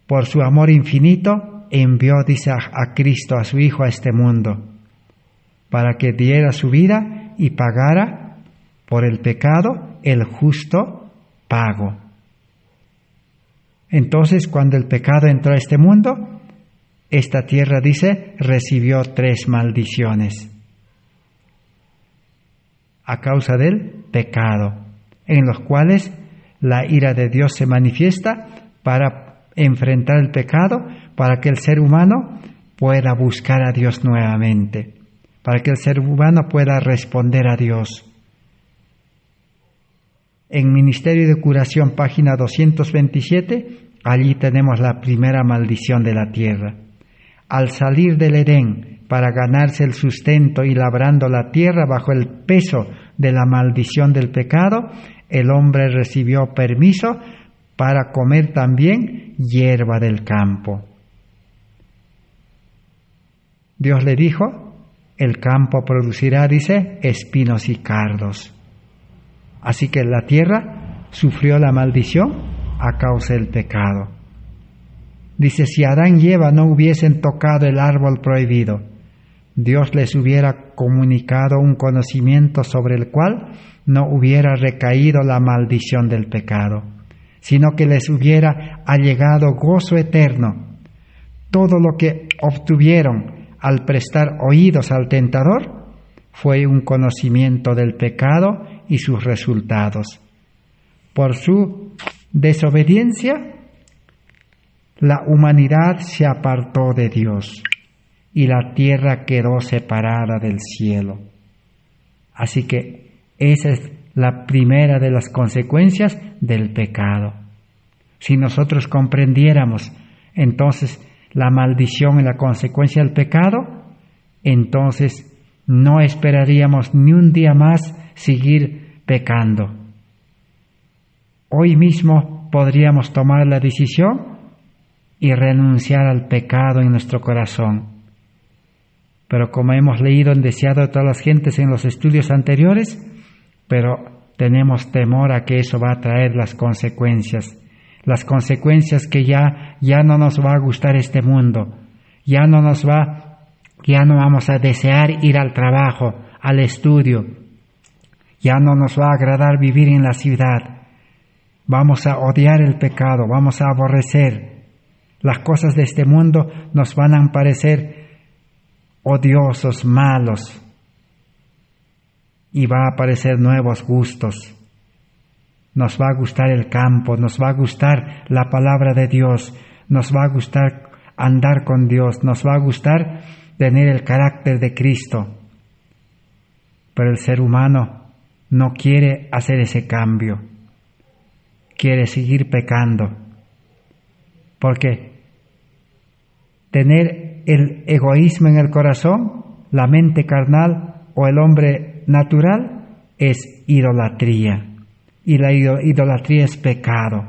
por su amor infinito, envió, dice, a Cristo, a su Hijo, a este mundo, para que diera su vida y pagara por el pecado el justo pago. Entonces, cuando el pecado entró a este mundo, esta tierra, dice, recibió 3 maldiciones a causa del pecado, en los cuales la ira de Dios se manifiesta para enfrentar el pecado, para que el ser humano pueda buscar a Dios nuevamente, para que el ser humano pueda responder a Dios. En Ministerio de Curación, página 227, allí tenemos la primera maldición de la tierra. Al salir del Edén para ganarse el sustento y labrando la tierra bajo el peso de la maldición del pecado, el hombre recibió permiso para comer también hierba del campo. Dios le dijo, el campo producirá, dice, espinos y cardos. Así que la tierra sufrió la maldición a causa del pecado. Dice, si Adán y Eva no hubiesen tocado el árbol prohibido, Dios les hubiera comunicado un conocimiento sobre el cual no hubiera recaído la maldición del pecado, sino que les hubiera allegado gozo eterno. Todo lo que obtuvieron al prestar oídos al tentador fue un conocimiento del pecado y sus resultados. Por su desobediencia, la humanidad se apartó de Dios y la tierra quedó separada del cielo. Así que esa es la primera de las consecuencias del pecado. Si nosotros comprendiéramos entonces la maldición y la consecuencia del pecado, entonces no esperaríamos ni un día más seguir pecando. Hoy mismo podríamos tomar la decisión y renunciar al pecado en nuestro corazón. Pero como hemos leído en Deseado de todas las gentes en los estudios anteriores, pero tenemos temor a que eso va a traer las consecuencias que ya no nos va a gustar este mundo, ya no vamos a desear ir al trabajo, al estudio, ya no nos va a agradar vivir en la ciudad, vamos a odiar el pecado, vamos a aborrecer. Las cosas de este mundo nos van a parecer odiosos, malos, y va a aparecer nuevos gustos. Nos va a gustar el campo, nos va a gustar la palabra de Dios, nos va a gustar andar con Dios, nos va a gustar tener el carácter de Cristo. Pero el ser humano no quiere hacer ese cambio, quiere seguir pecando, porque tener el egoísmo en el corazón, la mente carnal o el hombre natural es idolatría. Y la idolatría es pecado.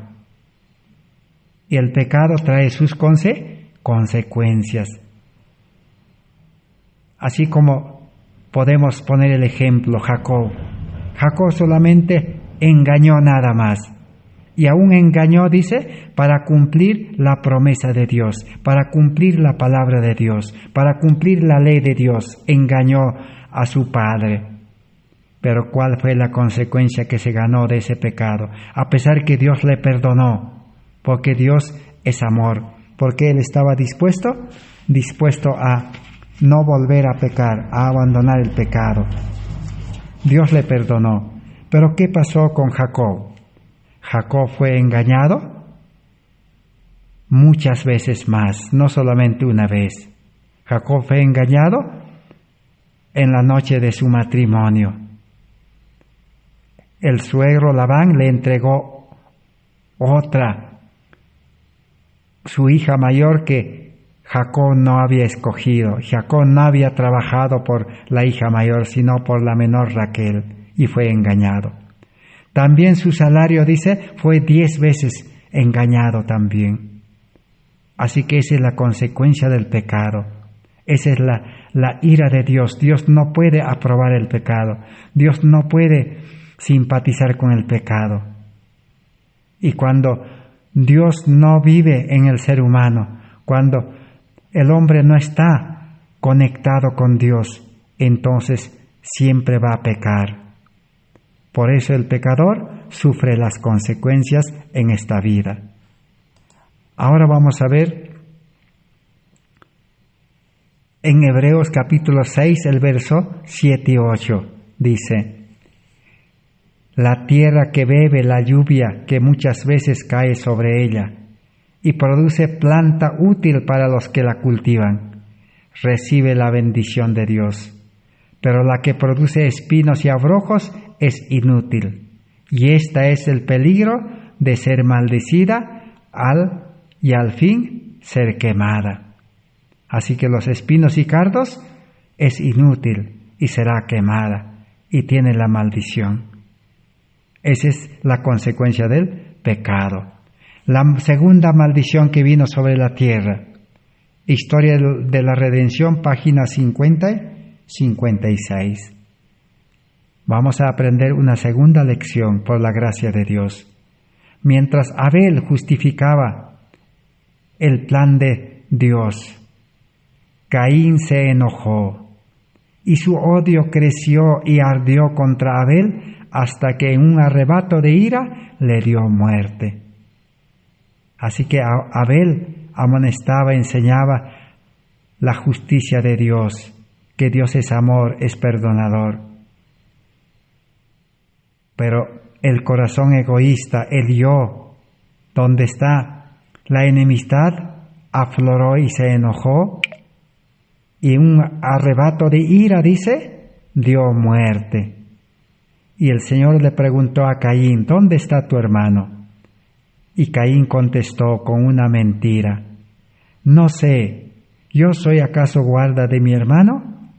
Y el pecado trae sus consecuencias. Así como podemos poner el ejemplo, Jacob. Jacob solamente engañó nada más. Y aún engañó, dice, para cumplir la promesa de Dios, para cumplir la palabra de Dios, para cumplir la ley de Dios. Engañó a su padre. Pero ¿cuál fue la consecuencia que se ganó de ese pecado? A pesar que Dios le perdonó, porque Dios es amor, porque Él estaba dispuesto a no volver a pecar, a abandonar el pecado. Dios le perdonó. Pero ¿qué pasó con Jacob? Jacob fue engañado muchas veces más, no solamente una vez. Jacob fue engañado en la noche de su matrimonio. El suegro Labán le entregó su hija mayor que Jacob no había escogido. Jacob no había trabajado por la hija mayor, sino por la menor Raquel, y fue engañado. También su salario, dice, fue 10 veces engañado también. Así que esa es la consecuencia del pecado. Esa es la ira de Dios. Dios no puede aprobar el pecado. Dios no puede simpatizar con el pecado. Y cuando Dios no vive en el ser humano, cuando el hombre no está conectado con Dios, entonces siempre va a pecar. Por eso el pecador sufre las consecuencias en esta vida. Ahora vamos a ver en Hebreos capítulo 6, el verso 7 y 8, dice: la tierra que bebe la lluvia que muchas veces cae sobre ella y produce planta útil para los que la cultivan, recibe la bendición de Dios. Pero la que produce espinos y abrojos es inútil, y esta es el peligro de ser maldecida y al fin ser quemada. Así que los espinos y cardos es inútil y será quemada y tiene la maldición. Esa es la consecuencia del pecado. La segunda maldición que vino sobre la tierra. Historia de la Redención, página 50 y 56. Vamos a aprender una segunda lección por la gracia de Dios. Mientras Abel justificaba el plan de Dios, Caín se enojó y su odio creció y ardió contra Abel hasta que en un arrebato de ira le dio muerte. Así que Abel amonestaba, enseñaba la justicia de Dios, que Dios es amor, es perdonador. Pero el corazón egoísta, el yo, donde está la enemistad, afloró y se enojó, y en un arrebato de ira, dice, dio muerte. Y el Señor le preguntó a Caín: ¿dónde está tu hermano? Y Caín contestó con una mentira: no sé, ¿yo soy acaso guarda de mi hermano?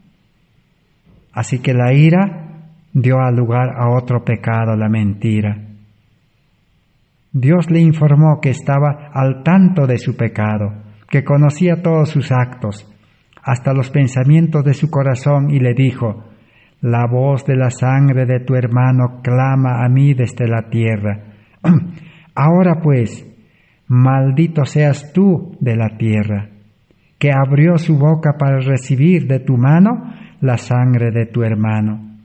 Así que la ira dio lugar a otro pecado, la mentira. Dios le informó que estaba al tanto de su pecado, que conocía todos sus actos, hasta los pensamientos de su corazón, y le dijo: La voz de la sangre de tu hermano clama a mí desde la tierra. Ahora pues, maldito seas tú de la tierra, que abrió su boca para recibir de tu mano la sangre de tu hermano.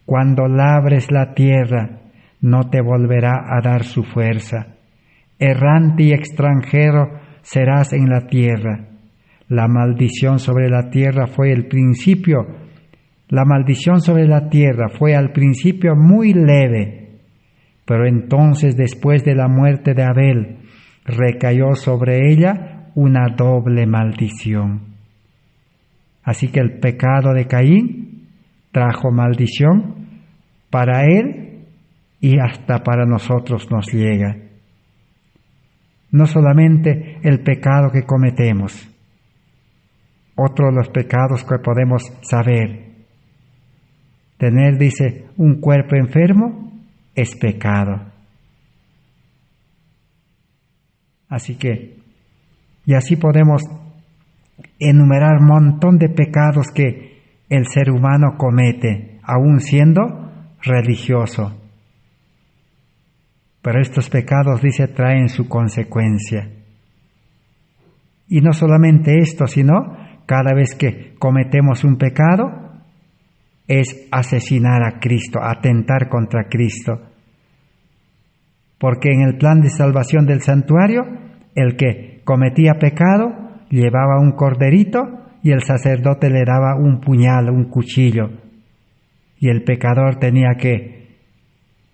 Cuando labres la tierra, no te volverá a dar su fuerza. Errante y extranjero serás en la tierra. La maldición sobre la tierra fue al principio muy leve, pero entonces después de la muerte de Abel, recayó sobre ella una doble maldición. Así que el pecado de Caín trajo maldición para él y hasta para nosotros nos llega. No solamente el pecado que cometemos, otro de los pecados que podemos saber. Tener, dice, un cuerpo enfermo es pecado. Así que, y así podemos enumerar un montón de pecados que el ser humano comete, aún siendo religioso. Pero estos pecados, dice, traen su consecuencia. Y no solamente esto, sino cada vez que cometemos un pecado, es asesinar a Cristo, atentar contra Cristo. Porque en el plan de salvación del santuario, el que cometía pecado llevaba un corderito y el sacerdote le daba un puñal, un cuchillo. Y el pecador tenía que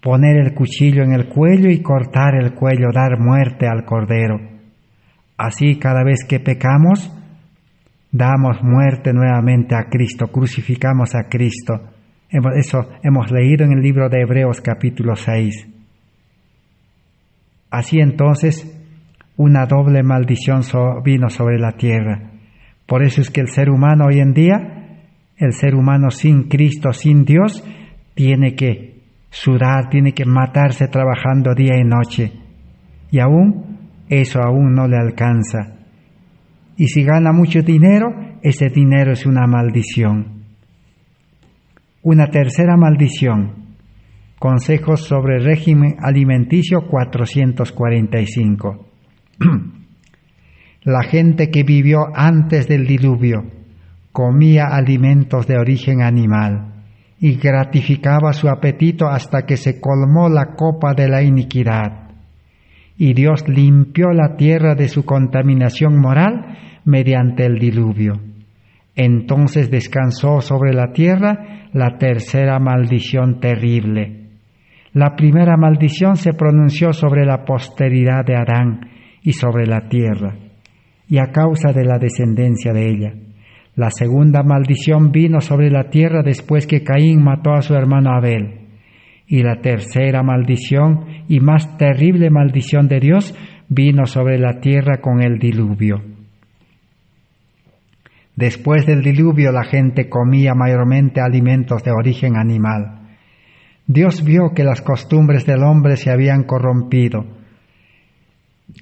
poner el cuchillo en el cuello y cortar el cuello, dar muerte al cordero. Así cada vez que pecamos, damos muerte nuevamente a Cristo, crucificamos a Cristo. Eso hemos leído en el libro de Hebreos capítulo 6. Así entonces, una doble maldición vino sobre la tierra. Por eso es que el ser humano hoy en día, el ser humano sin Cristo, sin Dios, tiene que sudar, tiene que matarse trabajando día y noche. Y eso aún no le alcanza. Y si gana mucho dinero, ese dinero es una maldición. Una tercera maldición. Consejos sobre régimen alimenticio 445. La gente que vivió antes del diluvio comía alimentos de origen animal y gratificaba su apetito hasta que se colmó la copa de la iniquidad. Y Dios limpió la tierra de su contaminación moral mediante el diluvio. Entonces descansó sobre la tierra la tercera maldición terrible. La primera maldición se pronunció sobre la posteridad de Adán y sobre la tierra, y a causa de la descendencia de ella. La segunda maldición vino sobre la tierra después que Caín mató a su hermano Abel. Y la tercera maldición y más terrible maldición de Dios vino sobre la tierra con el diluvio. Después del diluvio la gente comía mayormente alimentos de origen animal. Dios vio que las costumbres del hombre se habían corrompido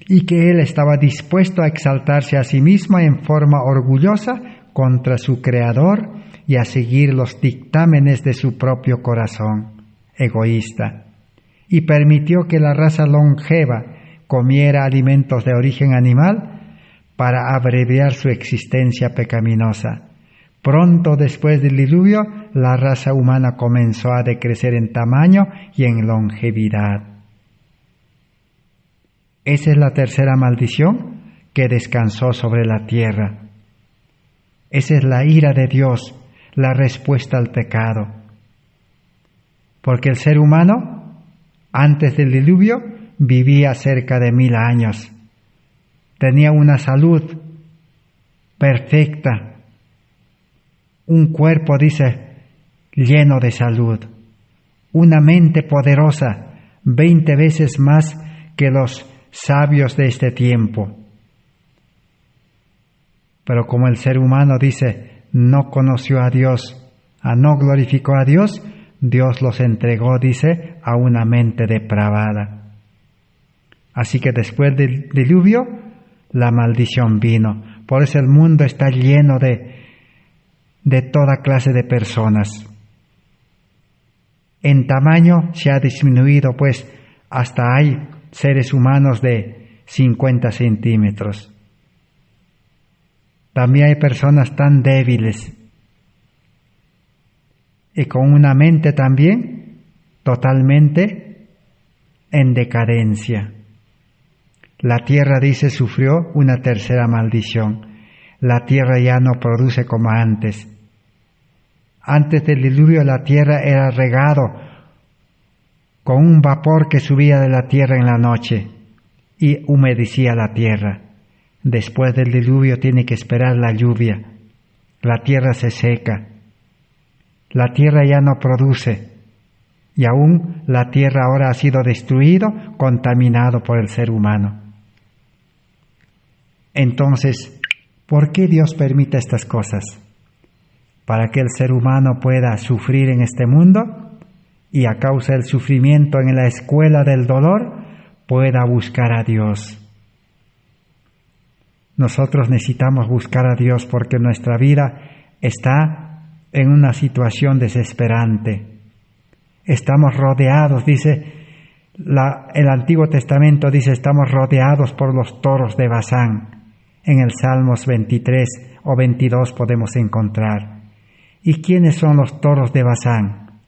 y que él estaba dispuesto a exaltarse a sí mismo en forma orgullosa contra su Creador y a seguir los dictámenes de su propio corazón egoísta, y permitió que la raza longeva comiera alimentos de origen animal para abreviar su existencia pecaminosa. Pronto después del diluvio, la raza humana comenzó a decrecer en tamaño y en longevidad. Esa es la tercera maldición que descansó sobre la tierra. Esa es la ira de Dios, la respuesta al pecado. Porque el ser humano, antes del diluvio, vivía cerca de 1000 años. Tenía una salud perfecta, un cuerpo, dice, lleno de salud, una mente poderosa, 20 veces más que los sabios de este tiempo. Pero como el ser humano, dice, no conoció a Dios, no glorificó a Dios, Dios los entregó, dice, a una mente depravada. Así que después del diluvio, la maldición vino. Por eso el mundo está lleno de toda clase de personas. En tamaño se ha disminuido, pues hasta hay seres humanos de 50 centímetros. También hay personas tan débiles y con una mente también totalmente en decadencia. La tierra, dice, sufrió una tercera maldición. La tierra ya no produce como antes. Antes del diluvio la tierra era regado con un vapor que subía de la tierra en la noche y humedecía la tierra. Después del diluvio tiene que esperar la lluvia. La tierra se seca. La tierra ya no produce. Y aún la tierra ahora ha sido destruido, contaminado por el ser humano. Entonces, ¿por qué Dios permite estas cosas? Para que el ser humano pueda sufrir en este mundo y a causa del sufrimiento en la escuela del dolor pueda buscar a Dios. Nosotros necesitamos buscar a Dios porque nuestra vida está en una situación desesperante. Estamos rodeados, dice el Antiguo Testamento, dice, estamos rodeados por los toros de Basán. En el Salmos 23 o 22 podemos encontrar. ¿Y quiénes son los toros de Basán?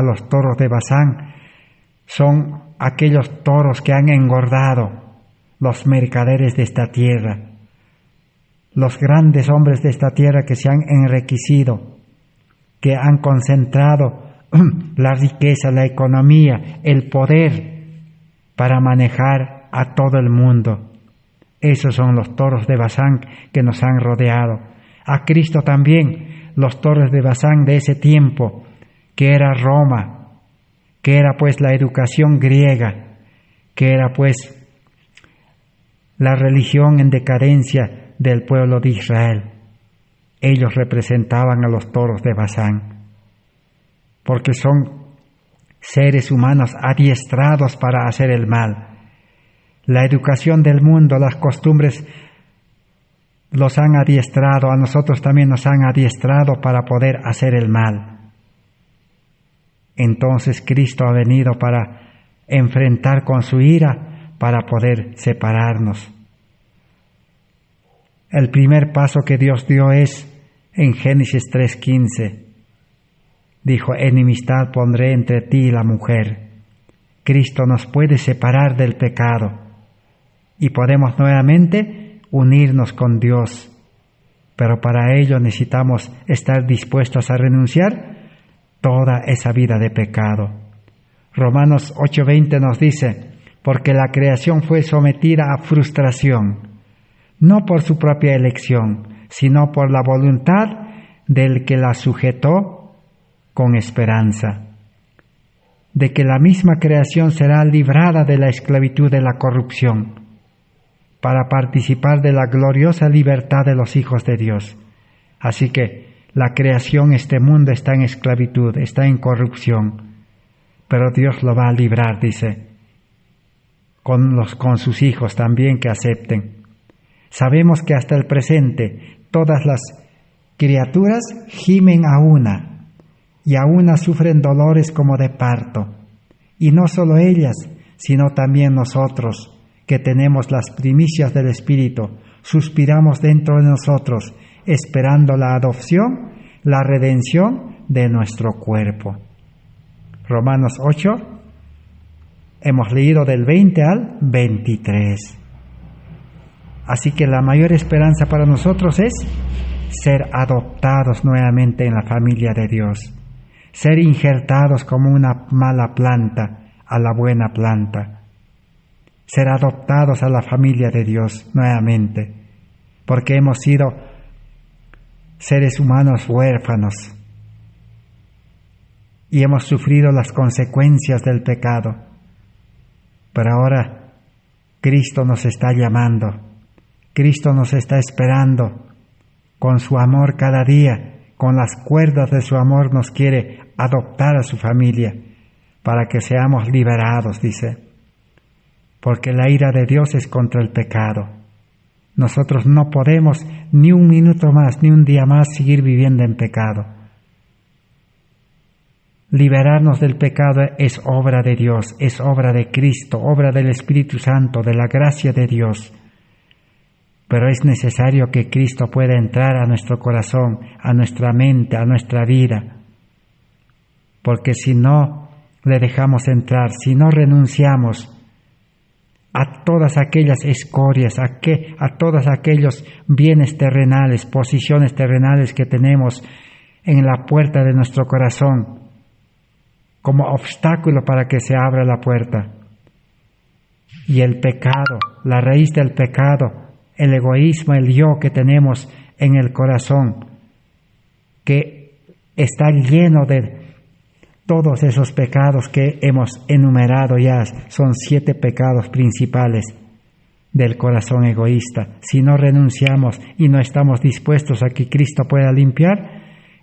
Los toros de Basán son aquellos toros que han engordado los mercaderes de esta tierra, los grandes hombres de esta tierra que se han enriquecido, que han concentrado la riqueza, la economía, el poder para manejar a todo el mundo. Esos son los toros de Basán que nos han rodeado. A Cristo también, los toros de Basán de ese tiempo, que era Roma, que era pues la educación griega, que era pues la religión en decadencia del pueblo de Israel. Ellos representaban a los toros de Basán, porque son seres humanos adiestrados para hacer el mal. La educación del mundo, las costumbres los han adiestrado, a nosotros también nos han adiestrado para poder hacer el mal. Entonces Cristo ha venido para enfrentar con su ira, para poder separarnos. El primer paso que Dios dio es en Génesis 3:15. Dijo, enemistad pondré entre ti y la mujer. Cristo nos puede separar del pecado y podemos nuevamente unirnos con Dios. Pero para ello necesitamos estar dispuestos a renunciar toda esa vida de pecado. Romanos 8:20 nos dice, porque la creación fue sometida a frustración, no por su propia elección, sino por la voluntad del que la sujetó con esperanza, de que la misma creación será librada de la esclavitud de la corrupción, para participar de la gloriosa libertad de los hijos de Dios. Así que la creación, este mundo, está en esclavitud, está en corrupción, pero Dios lo va a librar, dice, con sus hijos también que acepten. Sabemos que hasta el presente todas las criaturas gimen a una, y a una sufren dolores como de parto. Y no solo ellas, sino también nosotros, que tenemos las primicias del Espíritu, suspiramos dentro de nosotros, esperando la adopción, la redención de nuestro cuerpo. Romanos 8, hemos leído del 20 al 23. Así que la mayor esperanza para nosotros es ser adoptados nuevamente en la familia de Dios, ser injertados como una mala planta a la buena planta, ser adoptados a la familia de Dios nuevamente, porque hemos sido seres humanos huérfanos y hemos sufrido las consecuencias del pecado. Pero ahora Cristo nos está llamando, Cristo nos está esperando con su amor cada día, con las cuerdas de su amor nos quiere adoptar a su familia para que seamos liberados, dice, porque la ira de Dios es contra el pecado. Nosotros no podemos ni un minuto más, ni un día más seguir viviendo en pecado. Liberarnos del pecado es obra de Dios, es obra de Cristo, obra del Espíritu Santo, de la gracia de Dios. Pero es necesario que Cristo pueda entrar a nuestro corazón, a nuestra mente, a nuestra vida. Porque si no le dejamos entrar, si no renunciamos a todas aquellas escorias, a todos aquellos bienes terrenales, posiciones terrenales que tenemos en la puerta de nuestro corazón, como obstáculo para que se abra la puerta. Y el pecado, la raíz del pecado, el egoísmo, el yo que tenemos en el corazón, que está lleno de todos esos pecados que hemos enumerado ya, son 7 pecados principales del corazón egoísta. Si no renunciamos y no estamos dispuestos a que Cristo pueda limpiar,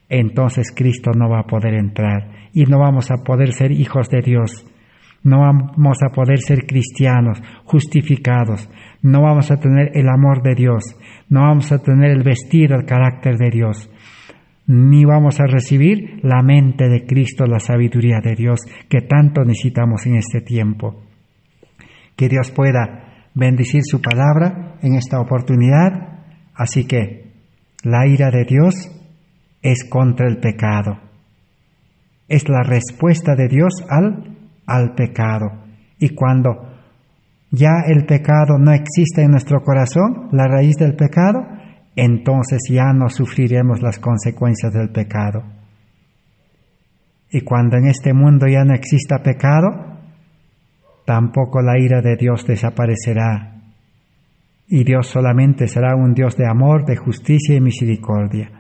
entonces Cristo no va a poder entrar y no vamos a poder ser hijos de Dios, no vamos a poder ser cristianos justificados, no vamos a tener el amor de Dios, no vamos a tener el vestir, el carácter de Dios, ni vamos a recibir la mente de Cristo, la sabiduría de Dios que tanto necesitamos en este tiempo. Que Dios pueda bendecir su palabra en esta oportunidad. Así que la ira de Dios es contra el pecado. Es la respuesta de Dios al pecado. Y cuando ya el pecado no existe en nuestro corazón, la raíz del pecado, entonces ya no sufriremos las consecuencias del pecado. Y cuando en este mundo ya no exista pecado, tampoco la ira de Dios desaparecerá. Y Dios solamente será un Dios de amor, de justicia y misericordia.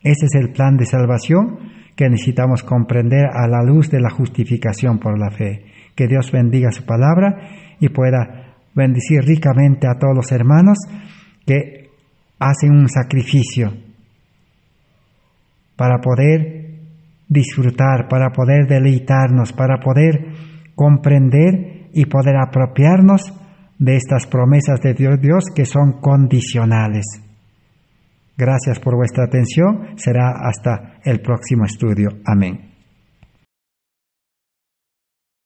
Ese es el plan de salvación que necesitamos comprender a la luz de la justificación por la fe. Que Dios bendiga su palabra y pueda bendecir ricamente a todos los hermanos que hacen un sacrificio para poder disfrutar, para poder deleitarnos, para poder comprender y poder apropiarnos de estas promesas de Dios que son condicionales. Gracias por vuestra atención. Será hasta el próximo estudio. Amén.